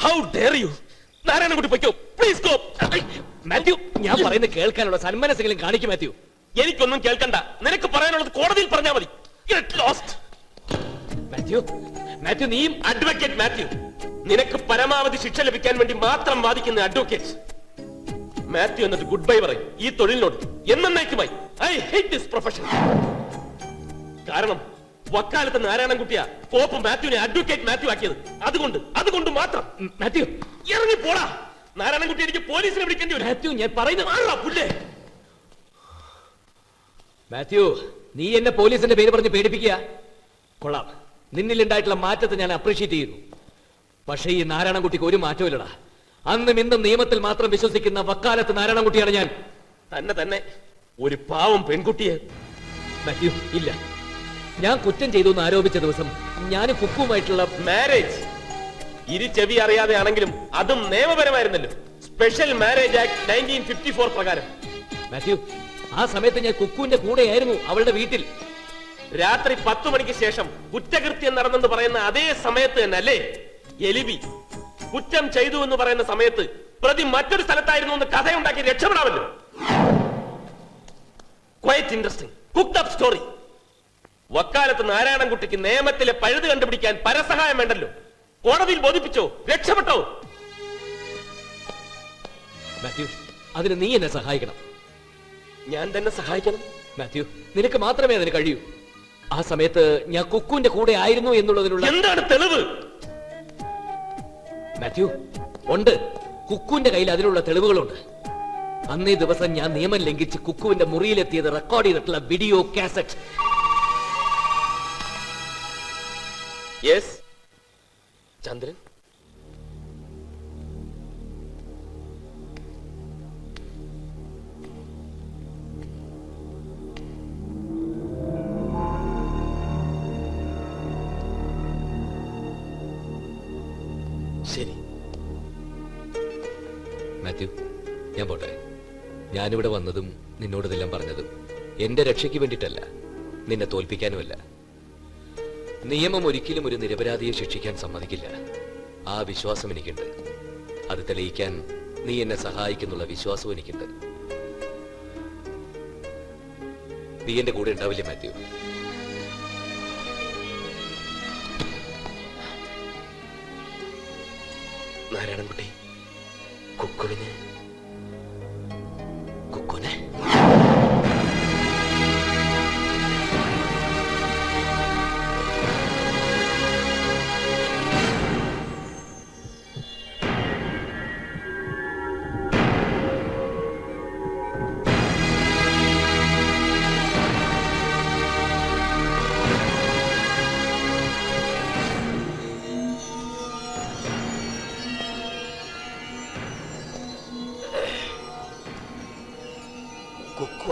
How dare you? Narayanankutty പൊയ്ക്കോ, please go. Mathew, ഞാൻ പറയുന്നത് കേൾക്കാനുള്ള സന്മനസ്സെങ്കിലും കാണിക്കും മാത്യു. എനിക്കൊന്നും കേൾക്കണ്ട, നിനക്ക് പറയാനുള്ളത് കോടതിയിൽ പറഞ്ഞാൽ മതി. Get lost. മാത്യു, മാത്യു നീയും അഡ്വക്കേറ്റ് മാത്യു, നിനക്ക് പരമാവധി ശിക്ഷ ലഭിക്കാൻ വേണ്ടി മാത്രം വാദിക്കുന്ന അഡ്വക്കേറ്റ് മാത്യു എന്നിട്ട് ഗുഡ് ബൈ പറയും ഈ തൊഴിലിനോട് എന്നേക്കുമായി. I hate this profession. കാരണം വക്കാലത്ത് നാരായണൻകുട്ടിയാ കോപ്പ് മാത്യുവിനെ അഡ്വക്കേറ്റ് മാത്യു ആക്കിയത്. അതുകൊണ്ട് മാത്രം. മാത്യു ഇറങ്ങി പോടാ. നാരായണൻകുട്ടി എനിക്ക് പോലീസിനെ വിളിക്കേണ്ടി വരും. മാത്യു, ഞാൻ പറയുന്നത് പുല്ലേ. മാത്യു, നീ എന്നെ പോലീസിന്റെ പേര് പറഞ്ഞ് പേടിപ്പിക്കുക. കൊള്ളാം, നിന്നിലുണ്ടായിട്ടുള്ള മാറ്റത്തെ ഞാൻ അപ്രീഷിയേറ്റ് ചെയ്യുന്നു. പക്ഷേ ഈ നാരായണൻകുട്ടിക്ക് ഒരു മാറ്റമില്ലടാ. അന്നും ഇന്നും നിയമത്തിൽ മാത്രം വിശ്വസിക്കുന്ന വക്കാലത്ത് നാരായണൻകുട്ടിയാണ് ഞാൻ. തന്നെ ഒരു പാവം പെൺകുട്ടിയെ. മാത്യു, ഇല്ല. ഞാൻ കുറ്റം ചെയ്തു എന്ന് ആരോപിച്ച ദിവസം ഞാൻ കുക്കുമായിട്ടുള്ള മാരേജ് ഇരു ചെവി അറിയാതെ ആണെങ്കിലും അതും നിയമപരമായിരുന്നല്ലോ. സ്പെഷ്യൽ മാരേജ് ആക്ട് 1954 പ്രകാരം. മാത്യു, ആ സമയത്ത് ഞാൻ കുക്കുവിന്റെ കൂടെയായിരുന്നു അവളുടെ വീട്ടിൽ. രാത്രി 10 മണിക്ക് ശേഷം കുറ്റകൃത്യം നടന്നെന്ന് പറയുന്ന അതേ സമയത്ത് തന്നെ അല്ലേ എലിബി കുറ്റം ചെയ്തു എന്ന് പറയുന്ന സമയത്ത് പ്രതി മറ്റൊരു സ്ഥലത്തായിരുന്നു എന്ന് കഥയുണ്ടാക്കി രക്ഷപ്പെടാമല്ലോ. Quite interesting cooked up story. വക്കാലത്ത് നാരായണൻകുട്ടിക്ക് നിയമത്തിലെ പഴുത് കണ്ടുപിടിക്കാൻ പരസഹായം വേണ്ടല്ലോ. കോടതിയിൽ ബോധിപ്പിച്ചോ, രക്ഷപ്പെട്ടോ. മാത്യു, അതിന് നീ എന്നെ സഹായിക്കണം. ഞാൻ തന്നെ സഹായിക്കണം? മാത്യു, നിനക്ക് മാത്രമേ അതിന് കഴിയൂ. ആ സമയത്ത് ഞാൻ കുക്കുവിന്റെ കൂടെ ആയിരുന്നു എന്നുള്ളതിനുള്ള എന്താണ് തെളിവ്? മാത്യു, ഉണ്ട്. കുക്കുവിന്റെ കയ്യിൽ അതിനുള്ള തെളിവുകളുണ്ട്. അന്നേ ദിവസം ഞാൻ നിയമം ലംഘിച്ച് കുക്കുവിന്റെ മുറിയിലെത്തിയത് റെക്കോർഡ് ചെയ്തിട്ടുള്ള വീഡിയോ കാസറ്റ്. യെസ് ചന്ദ്രൻ. ശരി മാത്യു, ഞാൻ പോട്ടെ. ഞാനിവിടെ വന്നതും നിന്നോട് ഇതെല്ലാം പറഞ്ഞതും എന്റെ രക്ഷയ്ക്ക് വേണ്ടിയിട്ടല്ല, നിന്നെ തോൽപ്പിക്കാനുമല്ല. നിയമം ഒരിക്കലും ഒരു നിരപരാധിയെ ശിക്ഷിക്കാൻ സമ്മതിക്കില്ല. ആ വിശ്വാസം എനിക്കുണ്ട്. അത് തെളിയിക്കാൻ നീ എന്നെ സഹായിക്കുന്നുള്ള വിശ്വാസവും എനിക്കുണ്ട്. നീ എന്റെ കൂടെ ഉണ്ടാവില്ലേ മാത്യു? നാരായണൻകുട്ടി, കുക്കുവിനെ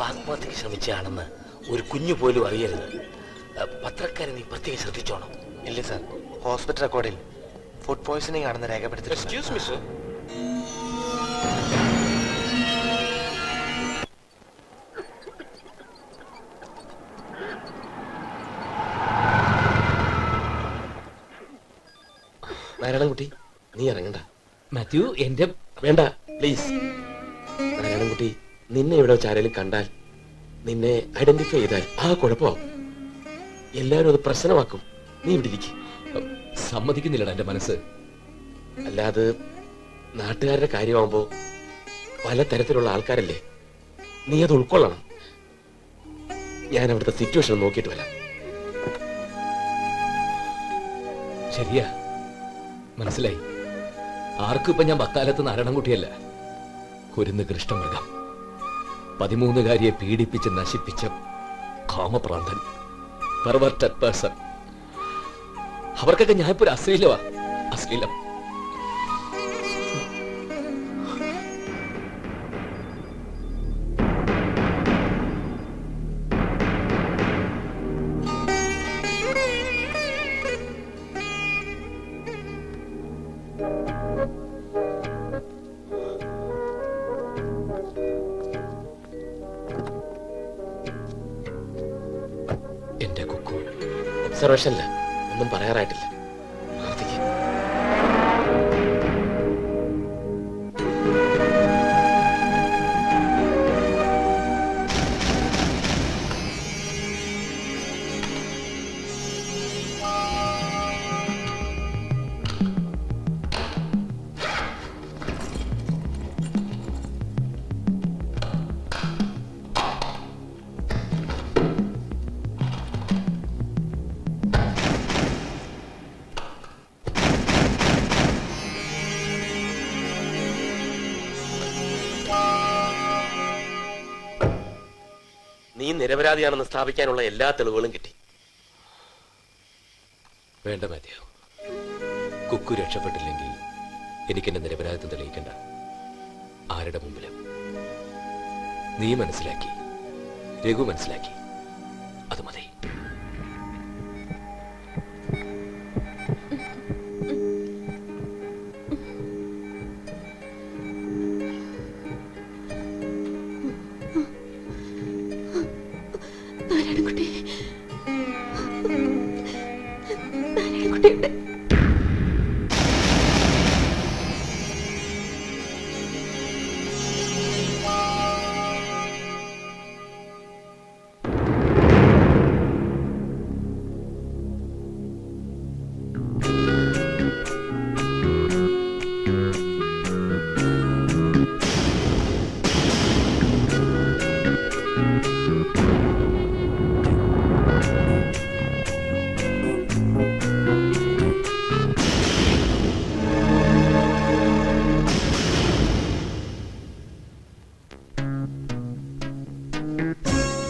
ആത്മഹത്യക്ക് ശ്രമിച്ചാണെന്ന് ഒരു കുഞ്ഞു പോലും അറിയരുത്. പത്രക്കാരെ നീ പ്രത്യേകം ശ്രദ്ധിച്ചോണം. ഇല്ല സാർ, ഹോസ്പിറ്റൽ റെക്കോർഡിൽ ഫുഡ് പോയ്സണിംഗ് ആണെന്ന് രേഖപ്പെടുത്തി. Excuse me sir. നാരായണൻകുട്ടി, നീ ഇറങ്ങണ്ട. മാത്യു, എന്റെ വേണ്ട പ്ലീസ്. നാരായണൻകുട്ടി, നിന്നെ ഇവിടെ വെച്ച് ആരെങ്കിലും കണ്ടാൽ, നിന്നെ ഐഡന്റിഫൈ ചെയ്താൽ ആ കുഴപ്പമാവും. എല്ലാവരും അത് പ്രശ്നമാക്കും. നീ ഇവിടെ ഇരിക്കും. സമ്മതിക്കുന്നില്ലടാ എന്റെ മനസ്സ്. അല്ലാതെ നാട്ടുകാരുടെ കാര്യമാകുമ്പോ പല തരത്തിലുള്ള ആൾക്കാരല്ലേ, നീ അത് ഉൾക്കൊള്ളണം. ഞാൻ അവിടുത്തെ സിറ്റുവേഷൻ നോക്കിയിട്ട് വരാം. ശരിയാ, മനസ്സിലായി. ആർക്കും ഇപ്പൊ ഞാൻ വക്കാലത്ത് നാരായണൻകുട്ടിയല്ല, ഒരു നികൃഷ്ടമൃഗം. 13കാരിയെ പീഡിപ്പിച്ച് നശിപ്പിച്ച കാമപ്രാന്തൻ, പെർവർട്ടഡ് പേഴ്സൺ. അവർക്കൊക്കെ ഞാൻ ഇപ്പൊ ഒരു അശ്ലീലം. ഒബ്സർവേഷനില്ല, ഒന്നും പറയാറായിട്ടില്ല. നിരപരാധിയാണെന്ന് സ്ഥാപിക്കാനുള്ള എല്ലാ തെളിവുകളും കിട്ടി. വേണ്ട മാത്യു, കുക്കു രക്ഷപ്പെട്ടില്ലെങ്കിൽ എനിക്കെന്റെ നിരപരാധിത്വം തെളിയിക്കണ്ട. ആരുടെ മുമ്പിലും. നീ മനസ്സിലാക്കി, രഘു മനസ്സിലാക്കി, അത് മതി.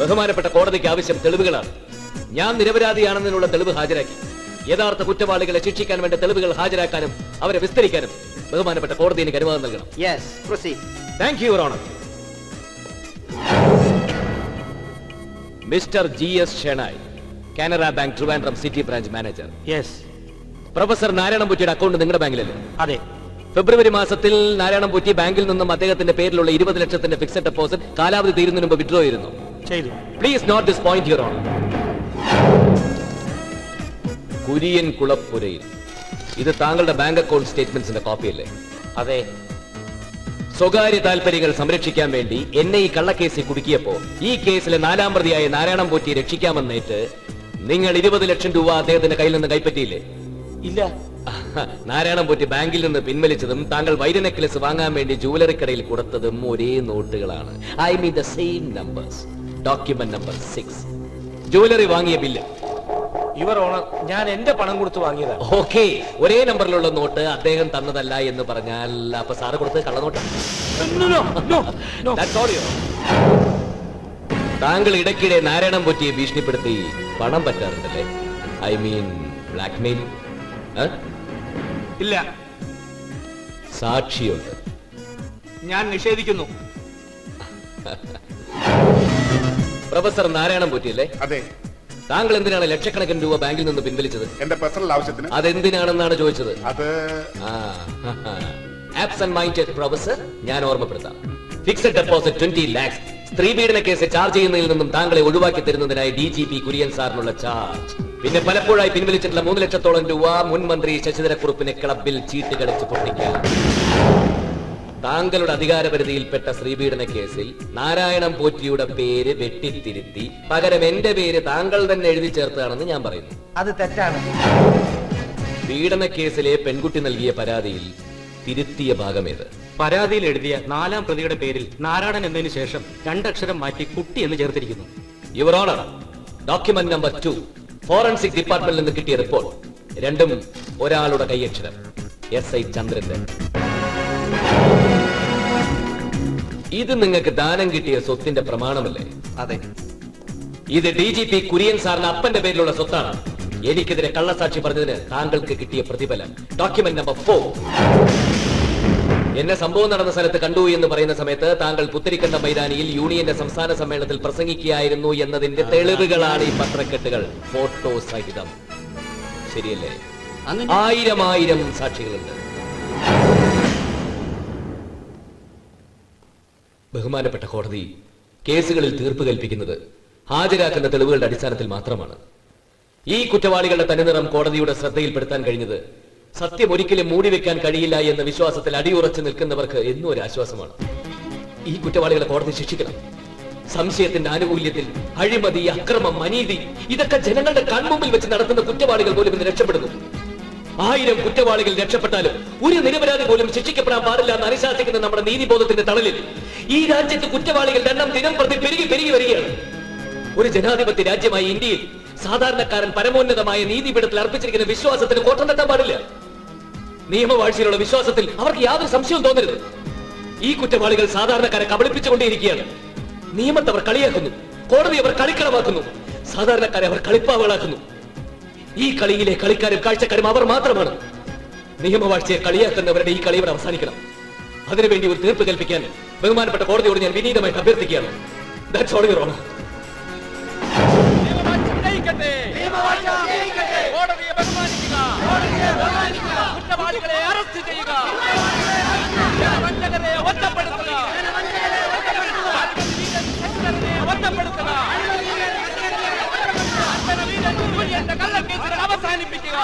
ബഹുമാനപ്പെട്ട കോടതിക്ക് ആവശ്യം തെളിവുകളാണ്. ഞാൻ നിരപരാധിയാണെന്നതിനുള്ള തെളിവ് ഹാജരാക്കി. യഥാർത്ഥ കുറ്റവാളികളെ ശിക്ഷിക്കാൻ വേണ്ട തെളിവുകൾ ഹാജരാക്കാനും അവരെ വിസ്തരിക്കാനും ബഹുമാനപ്പെട്ട കോടതി എനിക്ക് അനുവാദം നൽകണം. Thank you, your honour. Mister GS Shenoy, Canara bank Trivandrum city branch manager. Professor നാരായണൻപൂറ്റിയുടെ അക്കൗണ്ട് നിങ്ങളുടെ ബാങ്കിലല്ലേ? അതെ. ഫെബ്രുവരി മാസത്തിൽ നാരായണൻപൂറ്റി ബാങ്കിൽ നിന്നും അദ്ദേഹത്തിന്റെ പേരിലുള്ള 20 ലക്ഷത്തിന്റെ ഫിക്സഡ് ഡെപ്പോസിറ്റ് കാലാവധി തീരുന്നതിന് മുമ്പ് വിഡ്രോ ചെയ്തിരുന്നു. Please note this point, your honour. Kurian കുളപ്പുരയിൽ ഇത് താങ്കളുടെ ബാങ്ക് അക്കൗണ്ട് സ്റ്റേറ്റ്മെന്റ്സിന്റെ കോപ്പിയല്ലേ? അതെ. സ്വകാര്യ താൽപര്യങ്ങൾ സംരക്ഷിക്കാൻ വേണ്ടി എന്നെ ഈ കള്ളക്കേസിൽ കുടുക്കിയപ്പോ ഈ കേസിലെ 4ാം പ്രതിയായ നാരായണൻപൂറ്റിയെ രക്ഷിക്കാമെന്നേറ്റ് നിങ്ങൾ 20 ലക്ഷം രൂപ അദ്ദേഹത്തിന്റെ കയ്യിൽ നിന്ന് കൈപ്പറ്റിയില്ലേ? ഇല്ല. നാരായണൻപൂറ്റി ബാങ്കിൽ നിന്ന് പിൻവലിച്ചതും താങ്കൾ വൈര നെക്ലസ് വാങ്ങാൻ വേണ്ടി ജുവലറി കടയിൽ കൊടുത്തതും ഒരേ നോട്ടുകളാണ്. I mean the same numbers. Document number 6. Jewellery വാങ്ങിയ ബില്ല്. യുവർ ഓണർ, ഞാൻ എന്റെ പണം കൊടുത്ത് വാങ്ങിയതാണ്. ഓക്കെ, ഒരേ നമ്പറിലുള്ള നോട്ട് അദ്ദേഹം തന്നതല്ല എന്ന് പറഞ്ഞാൽ അപ്പൊ സാറ് കൊടുത്ത് കള്ളനോട്ട്. താങ്കൾ ഇടയ്ക്കിടെ നാരായണൻപൂറ്റിയെ ഭീഷണിപ്പെടുത്തി പണം പറ്റാറുണ്ടല്ലേ? I mean blackmail. ഇല്ല. സാക്ഷിയുണ്ട്. ഞാൻ നിഷേധിക്കുന്നു. പ്രൊഫസർ നാരായണൻപൂറ്റിയല്ലേ? അതെ. താങ്കൾ എന്തിനാണ് ലക്ഷക്കണക്കിന് രൂപ ബാങ്കിൽ നിന്ന് പിൻവലിച്ചത്? എന്റെ പേഴ്സണൽ ആവശ്യത്തിന്. അതെന്തിനാണെന്നാണ് ചോദിച്ചത്. അത് ആബ്സെന്റ് മൈൻഡഡ് പ്രൊഫസർ, ഞാൻ ഓർമ്മപ്പെടുത്താം. ഫിക്സഡ് ഡെപ്പോസിറ്റ് 20 lakhs സ്ത്രീ പീഡന കേസ് ചാർജ് ചെയ്യുന്നതിൽ നിന്നും താങ്കളെ ഒഴിവാക്കി തരുന്നതിനായി DGP കുര്യൻ സാറിനുള്ള ചാർജ്. പിന്നെ പലപ്പോഴായി പിൻവലിച്ചിട്ടുള്ള 3 ലക്ഷത്തോളം രൂപ മുൻ മന്ത്രി ശശിധരക്കുറുപ്പിനെ ക്ലബിൽ ചീട്ട് കളിച്ച് പൊട്ടിക്കാൻ. താങ്കളുടെ അധികാരപരിധിയിൽപ്പെട്ട സ്ത്രീപീഡന കേസിൽ നാരായണൻപൂറ്റിയുടെ പേര് വെട്ടിത്തിരുത്തി പകരം എന്റെ പേര് താങ്കൾ തന്നെ എഴുതി ചേർത്തതാണെന്ന് ഞാൻ പറയുന്നു. അത് തെറ്റാണ്. പീഡന കേസിലെ പെൺകുട്ടി നൽകിയ പരാതിയിൽ തിരുത്തിയ ഭാഗമേത്? പരാതിയിൽ എഴുതിയ 4ാം പ്രതിയുടെ പേരിൽ നാരായണൻ എന്നതിന് ശേഷം 2 അക്ഷരം മാറ്റി കുട്ടി എന്ന് ചേർത്തിരിക്കുന്നു. Your honour, document number 2 forensic ഡിപ്പാർട്ട്മെന്റിൽ നിന്ന് കിട്ടിയ റിപ്പോർട്ട്. രണ്ടും ഒരാളുടെ കൈയക്ഷരം, SI ചന്ദ്രന്റെ. ഇത് നിങ്ങൾക്ക് ദാനം കിട്ടിയ സ്വത്തിന്റെ പ്രമാണമല്ലേ? അതെ. ഇത് DGP കുര്യൻ സാറിന് അപ്പന്റെ പേരിലുള്ള സ്വത്താണ്. എനിക്കെതിരെ കള്ളസാക്ഷി പറഞ്ഞതിന് താങ്കൾക്ക് കിട്ടിയ പ്രതിഫലം. Document number 4. എന്നെ സംഭവം നടന്ന സ്ഥലത്ത് കണ്ടു എന്ന് പറയുന്ന സമയത്ത് താങ്കൾ പുത്തരിക്കണ്ട മൈതാനിയിൽ യൂണിയന്റെ സംസ്ഥാന സമ്മേളനത്തിൽ പ്രസംഗിക്കുകയായിരുന്നു എന്നതിന്റെ തെളിവുകളാണ് ഈ പത്രക്കെട്ടുകൾ, ഫോട്ടോ സഹിതം. ശരിയല്ലേ? 1000 സാക്ഷികളുണ്ട്. ബഹുമാനപ്പെട്ട കോടതി കേസുകളിൽ തീർപ്പ് കൽപ്പിക്കുന്നത് ഹാജരാക്കുന്ന തെളിവുകളുടെ അടിസ്ഥാനത്തിൽ മാത്രമാണ്. ഈ കുറ്റവാളികളുടെ തനിനിറം കോടതിയുടെ ശ്രദ്ധയിൽപ്പെടുത്താൻ കഴിഞ്ഞത് സത്യം ഒരിക്കലും മൂടിവെക്കാൻ കഴിയില്ല എന്ന വിശ്വാസത്തിൽ അടിയുറച്ചു നിൽക്കുന്നവർക്ക് എന്നും ഒരു ആശ്വാസമാണ്. ഈ കുറ്റവാളികളെ കോടതി ശിക്ഷിക്കണം. സംശയത്തിന്റെ ആനുകൂല്യത്തിൽ അഴിമതി, അക്രമം, അനീതി ഇതൊക്കെ ജനങ്ങളുടെ കൺമുമ്പിൽ വെച്ച് നടത്തുന്ന കുറ്റവാളികൾ പോലും ഇന്ന് രക്ഷപ്പെടുന്നു. 1000 കുറ്റവാളികൾ രക്ഷപ്പെട്ടാലും ഒരു നിരപരാധി പോലും ശിക്ഷിക്കപ്പെടാൻ പാടില്ല എന്ന് അനുശാസിക്കുന്ന നമ്മുടെ നീതിബോധത്തിന്റെ തണലിൽ ഈ രാജ്യത്ത് കുറ്റവാളികളുടെ എണ്ണം ദിനം പ്രതി പെരുകി വരികയാണ്. ഒരു ജനാധിപത്യ രാജ്യമായ ഇന്ത്യയിൽ സാധാരണക്കാരൻ പരമോന്നതമായ നീതിപീഠത്തിൽ അർപ്പിച്ചിരിക്കുന്ന വിശ്വാസത്തിന് കോട്ടം തട്ടാൻ പാടില്ല. നിയമവാഴ്ചയിലുള്ള വിശ്വാസത്തിൽ അവർക്ക് യാതൊരു സംശയവും തോന്നരുത്. ഈ കുറ്റവാളികൾ സാധാരണക്കാരെ കബളിപ്പിച്ചുകൊണ്ടേയിരിക്കുകയാണ്. നിയമത്തെ അവർ കളിയാക്കുന്നു. കോടതി അവർ കളിക്കളമാക്കുന്നു. സാധാരണക്കാരെ അവർ കളിപ്പാവകളാക്കുന്നു. ഈ കളിയിലെ കളിക്കാരും കാഴ്ചക്കാരും അവർ മാത്രമാണ്. നിയമവാഴ്ചയെ കളിയാക്കുന്നവരുടെ ഈ കളി ഇവിടെ അവസാനിക്കണം. അതിനുവേണ്ടി ഒരു തീർപ്പ് കൽപ്പിക്കാൻ ബഹുമാനപ്പെട്ട കോടതിയോട് ഞാൻ വിനീതമായിട്ട് അഭ്യർത്ഥിക്കുകയാണ്. That's all, Your Honor. കോടതിയെ ബഹുമാനിക്കുക, കുറ്റവാളികളെ അറസ്റ്റ് ചെയ്യുക, വഞ്ചകരെ ഒറ്റപ്പെടുത്തുക, ഒറ്റപ്പെടുത്തുക, കള്ളക്കേസുകൾ അവസാനിപ്പിക്കുക.